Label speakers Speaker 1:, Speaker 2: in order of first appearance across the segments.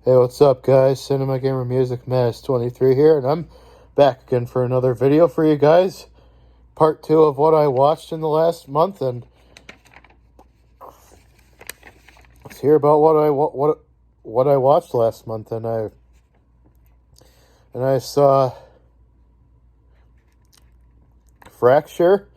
Speaker 1: Hey, what's up, guys? Cinema Gamer Music Mass 23 here, and I'm back again for another video for you guys. Part 2 of what I watched in the last month, and let's hear about what I watched last month. And I saw Fracture.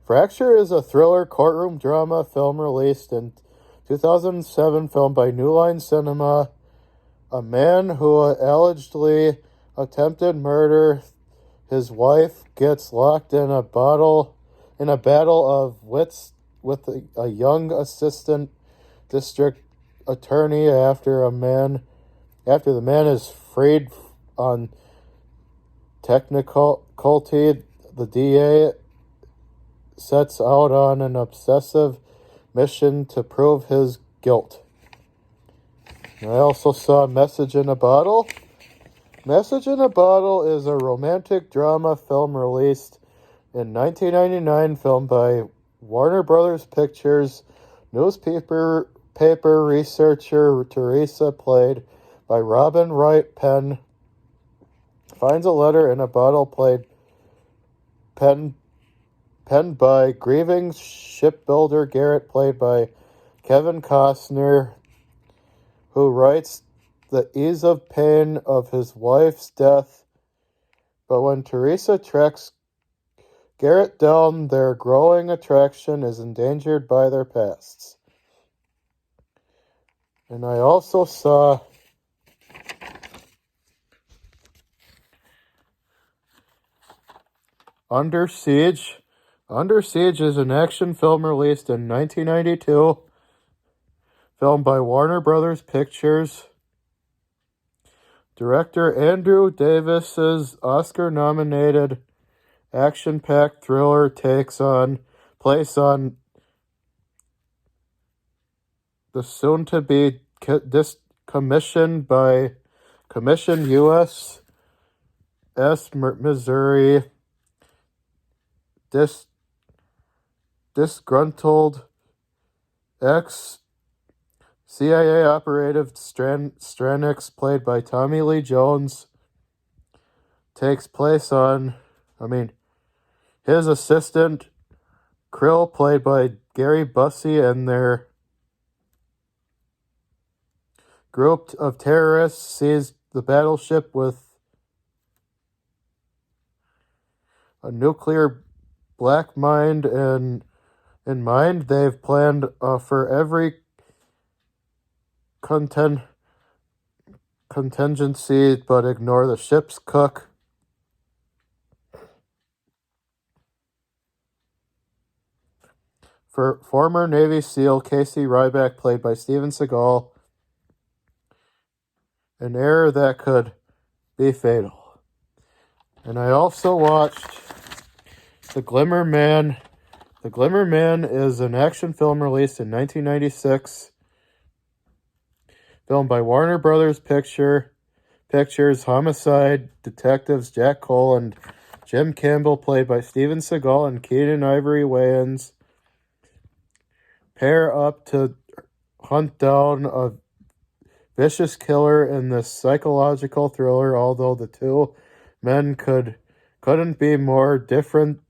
Speaker 1: Fracture is a thriller courtroom drama film released in 2007, filmed by New Line Cinema. A man who allegedly attempted murder his wife gets locked in a battle of wits with a young assistant district attorney after the man is freed on technicality. The DA sets out on an obsessive mission to prove his guilt. I also saw Message in a Bottle. Message in a Bottle is a romantic drama film released in 1999, filmed by Warner Brothers Pictures. Newspaper researcher Teresa, played by Robin Wright Penn, finds a letter in a bottle, penned by grieving shipbuilder Garrett, played by Kevin Costner, who writes the ease of pain of his wife's death. But when Teresa tracks Garrett down, their growing attraction is endangered by their pasts. And I also saw Under Siege. Under Siege is an action film released in 1992, filmed by Warner Brothers Pictures. Director Andrew Davis's Oscar-nominated action-packed thriller takes place on the soon-to-be commissioned USS Missouri. Disgruntled ex-CIA operative Stranix, played by Tommy Lee Jones, takes place on, his assistant Krill, played by Gary Busey, and their group of terrorists seized the battleship with a nuclear black mind in mind. They've planned for every contingency, but ignore the ship's cook. For former Navy SEAL Casey Ryback, played by Steven Seagal, an error that could be fatal. And I also watched The Glimmer Man. The Glimmer Man is an action film released in 1996, filmed by Warner Brothers Pictures. Homicide detectives Jack Cole and Jim Campbell, played by Steven Seagal and Keenan Ivory Wayans, pair up to hunt down a vicious killer in this psychological thriller. Although the two men couldn't be more different,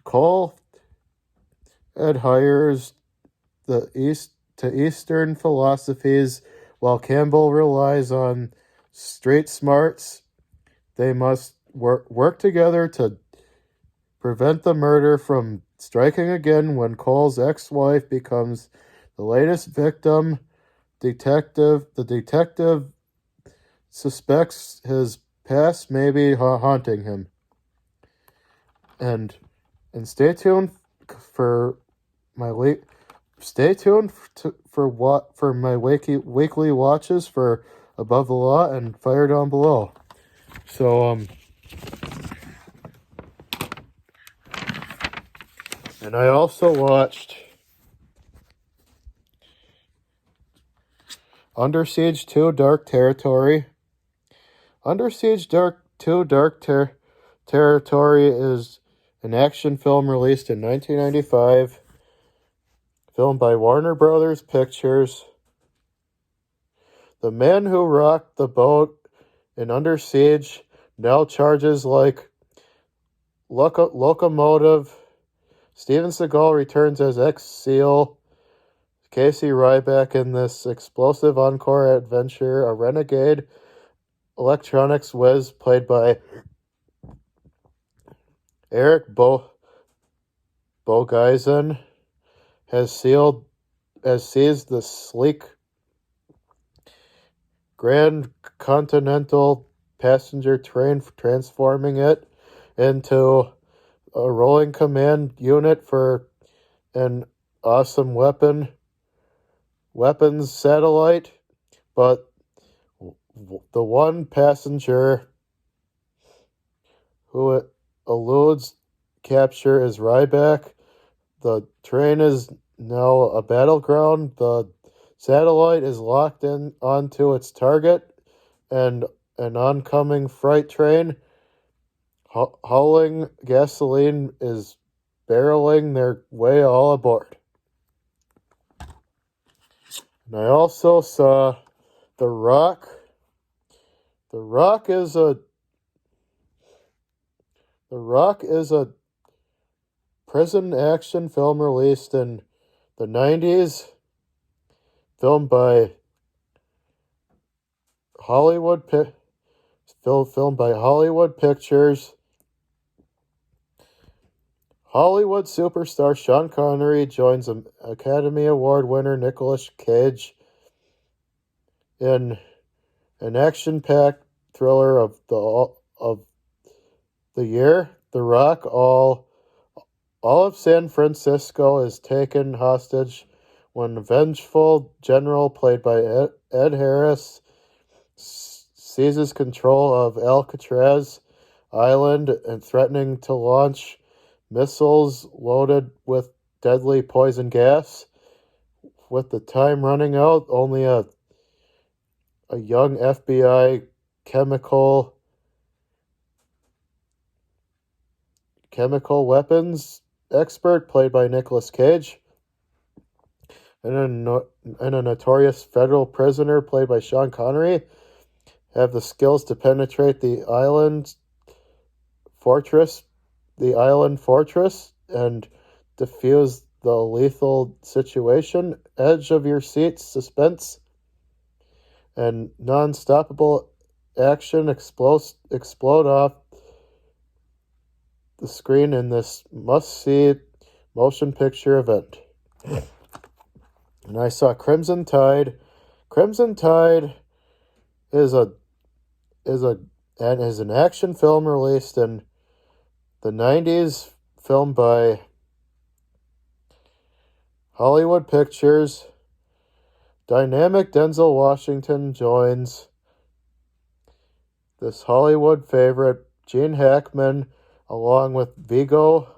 Speaker 1: Cole adheres to Eastern philosophies, while Campbell relies on street smarts. They must work together to prevent the murder from striking again when Cole's ex-wife becomes the latest victim. The detective suspects his past may be haunting him. And stay tuned for my my weekly watches for Above the Law and Fire Down Below. So and I also watched Under Siege 2 Dark Territory. Under Siege 2 Dark Territory is an action film released in 1995, filmed by Warner Brothers Pictures. The man who rocked the boat in Under Siege now charges like locomotive. Steven Seagal returns as ex-SEAL Casey Ryback in this explosive encore adventure. A renegade electronics whiz played by Eric Bogeisen has seized the sleek Grand Continental passenger train, transforming it into a rolling command unit for an awesome weapons satellite. But the one passenger who eludes capture is Ryback. The train is now a battleground. The satellite is locked in onto its target, and an oncoming freight train hauling gasoline is barreling their way all aboard. And I also saw The Rock. The Rock is a prison action film released in the 90s, filmed by Hollywood Pictures. Hollywood superstar Sean Connery joins Academy Award winner Nicolas Cage in an action-packed thriller of the year. The Rock, all of San Francisco is taken hostage when a vengeful general played by Ed Harris seizes control of Alcatraz Island and threatening to launch missiles loaded with deadly poison gas. With the time running out, only a young FBI chemical weapons expert played by Nicolas Cage and a notorious federal prisoner played by Sean Connery have the skills to penetrate the island fortress and defuse the lethal situation. Edge of your seat suspense and non-stoppable action explode off the screen in this must-see motion picture event. And I saw Crimson Tide. Crimson Tide is an action film released in the 90s, filmed by Hollywood Pictures. Dynamic Denzel Washington joins this Hollywood favorite, Gene Hackman, along with Viggo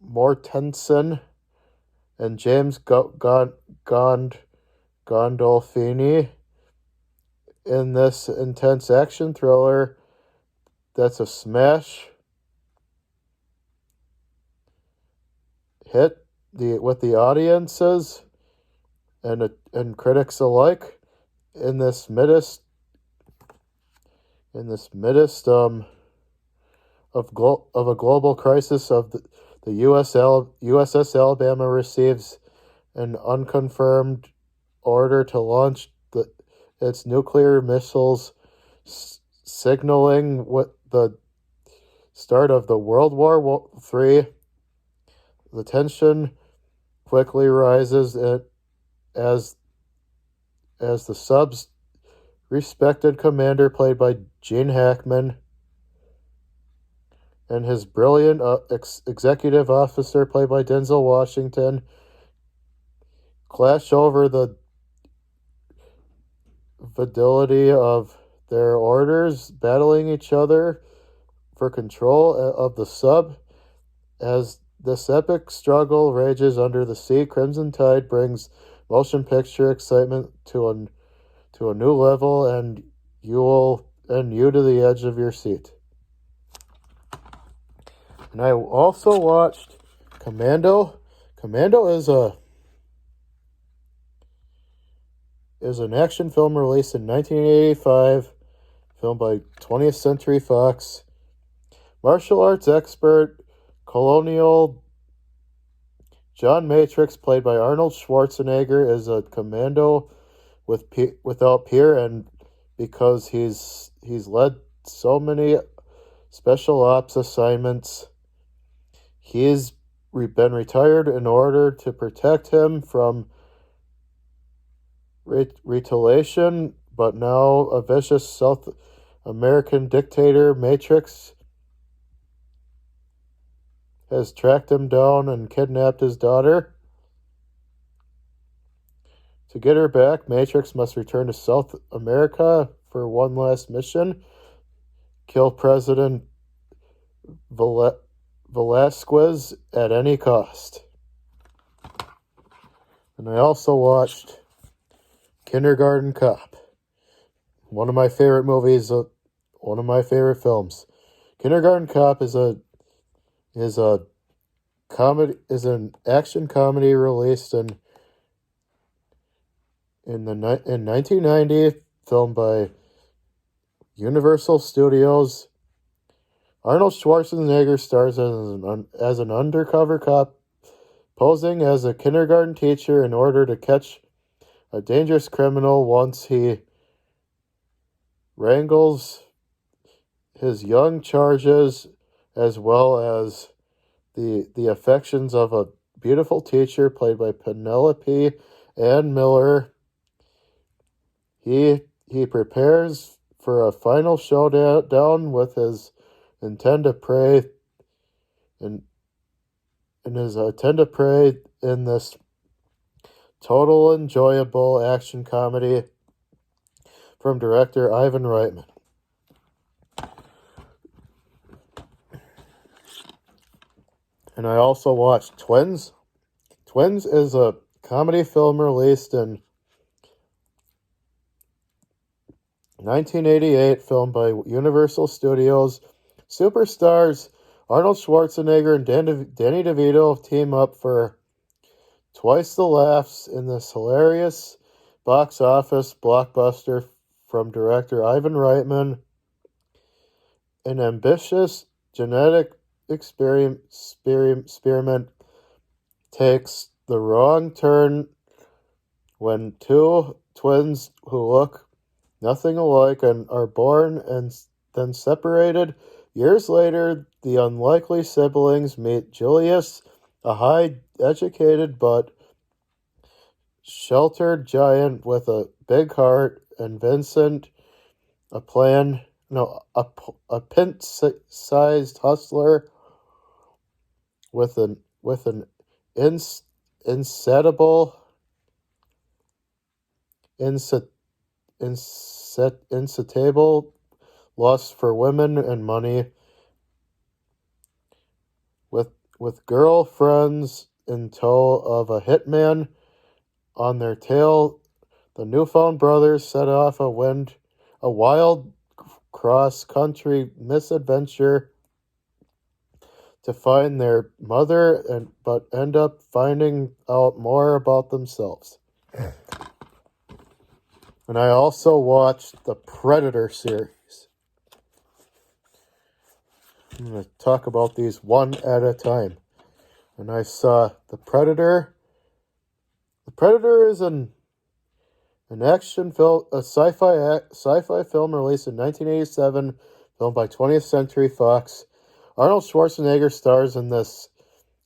Speaker 1: Mortensen and James Gandolfini in this intense action thriller that's a smash hit with the audiences and critics alike in this midst of a global crisis. Of the USS Alabama receives an unconfirmed order to launch its nuclear missiles, signaling what the start of the World War III. The tension quickly rises as the sub's respected commander, played by Gene Hackman, and his brilliant executive officer, played by Denzel Washington, clash over the validity of their orders, battling each other for control of the sub. As this epic struggle rages under the sea, Crimson Tide brings motion picture excitement to a new level, and you to the edge of your seat. And I also watched Commando. Commando is is an action film released in 1985, filmed by 20th Century Fox. Martial arts expert, Colonial John Matrix, played by Arnold Schwarzenegger, is a commando without peer, and because he's led so many special ops assignments, he's been retired in order to protect him from retaliation, but now a vicious South American dictator, Matrix, has tracked him down and kidnapped his daughter. To get her back, Matrix must return to South America for one last mission: kill President Velasquez at any cost. And I also watched Kindergarten Cop, one of my favorite movies, one of my favorite films. Kindergarten Cop is an action comedy released in 1990, filmed by Universal Studios. Arnold Schwarzenegger stars as an undercover cop posing as a kindergarten teacher in order to catch a dangerous criminal once he wrangles his young charges, as well as the affections of a beautiful teacher played by Penelope Ann Miller. He prepares for a final showdown with his intended prey in this total enjoyable action comedy from director Ivan Reitman. And I also watched Twins. Twins is a comedy film released in 1988, filmed by Universal Studios. Superstars Arnold Schwarzenegger and Danny DeVito team up for twice the laughs in this hilarious box office blockbuster from director Ivan Reitman. An ambitious genetic experiment takes the wrong turn when two twins who look nothing alike and are born and then separated. Years later, the unlikely siblings meet Julius, a high-educated but sheltered giant with a big heart, and Vincent, a pint-sized hustler with an insatiable lust for women and money. With girlfriends in tow of a hitman on their tail, the newfound brothers set off a wild cross-country misadventure to find their mother, but end up finding out more about themselves. And I also watched the Predator series. I'm going to talk about these one at a time. And I saw The Predator. The Predator is an action film, a sci-fi film released in 1987, filmed by 20th Century Fox. Arnold Schwarzenegger stars in this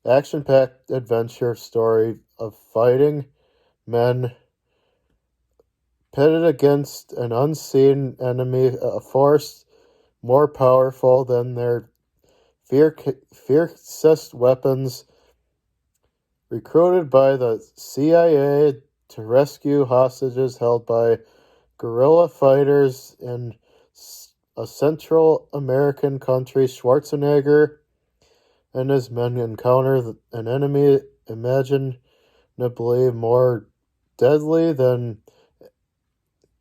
Speaker 1: action-packed adventure story of fighting men pitted against an unseen enemy, a force more powerful than their fiercest weapons, recruited by the CIA to rescue hostages held by guerrilla fighters in a Central American country. Schwarzenegger and his men encounter an enemy imaginably more deadly than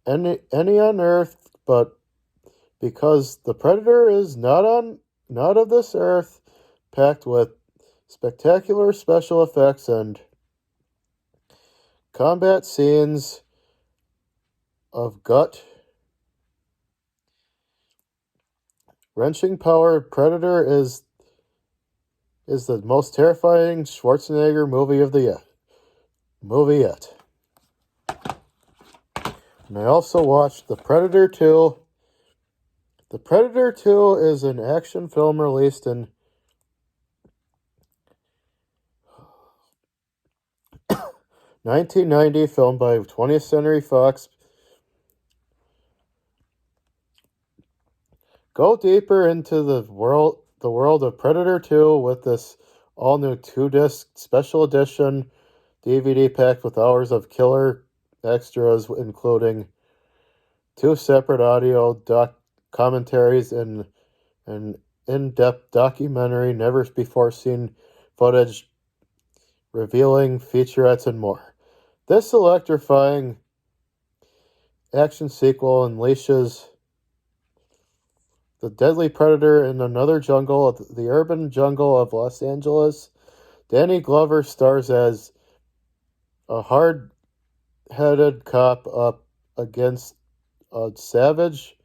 Speaker 1: any on Earth, but because the Predator is not of this earth, packed with spectacular special effects and combat scenes, of gut wrenching power. Predator is the most terrifying Schwarzenegger movie yet. And I also watched The Predator 2. The Predator 2 is an action film released in 1990, filmed by 20th Century Fox. Go deeper into the world of Predator 2 with this all-new 2-disc special edition DVD packed with hours of killer extras, including 2 separate audio commentaries and an in-depth documentary, never-before-seen footage, revealing featurettes, and more. This electrifying action sequel unleashes the deadly predator in another jungle, the urban jungle of Los Angeles. Danny Glover stars as a hard-headed cop up against a savage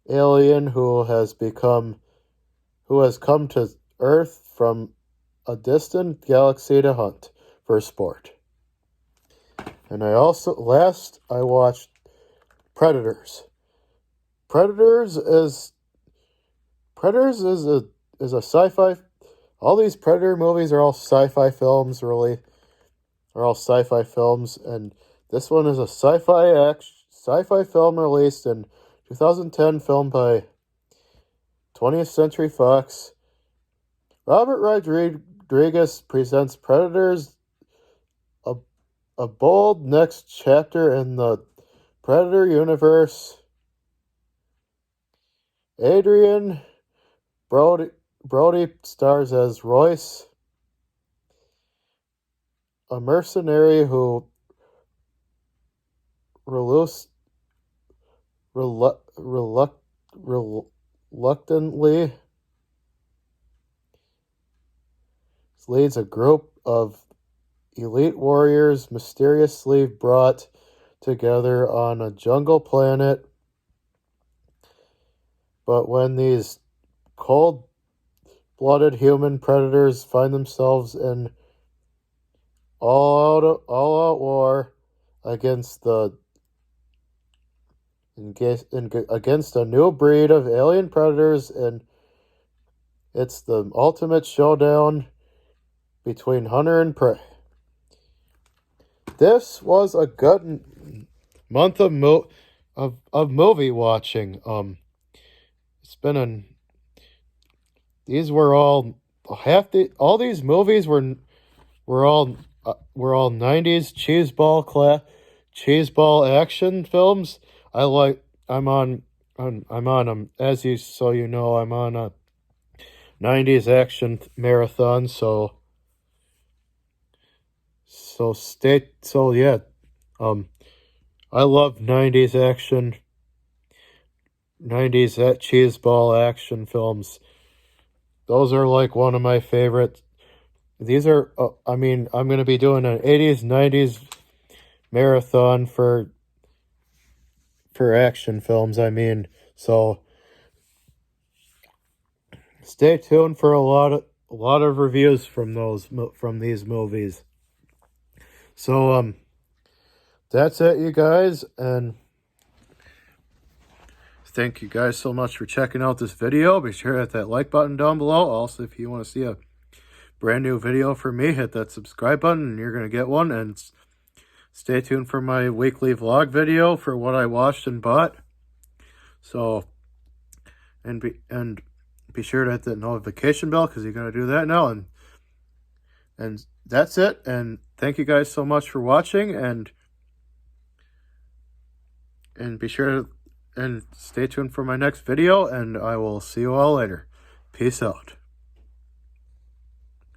Speaker 1: alien who has come to Earth from a distant galaxy to hunt for sport. And I watched Predators. Predators is a sci-fi. All these Predator movies are all sci-fi films, really. They're all sci-fi films, and this one is a sci-fi film released in 2010, filmed by 20th Century Fox. Robert Rodriguez presents Predators, a bold next chapter in the Predator universe. Adrian Brody stars as Royce, a mercenary who reluctantly leads a group of elite warriors mysteriously brought together on a jungle planet. But when these cold-blooded human predators find themselves in all-out war against a new breed of alien predators, and it's the ultimate showdown between hunter and prey. This was a good month of movie watching. It's been these were all all these movies were all 90s cheeseball action films. I'm on as you know, I'm on a 90s action marathon, so yeah. I love 90s action, 90s cheeseball action films. Those are like one of my favorites. These are, I'm going to be doing an 80s, 90s marathon for action films. So stay tuned for a lot of reviews from these movies. So that's it, you guys, and thank you guys so much for checking out this video. Be sure to hit that like button down below. Also, if you want to see a brand new video from me, hit that subscribe button and you're going to get one. And stay tuned for my weekly vlog video for what I watched and bought. So, and be sure to hit that notification bell, because you're going to do that now. And that's it. And thank you guys so much for watching, and be sure to stay tuned for my next video, and I will see you all later. Peace out.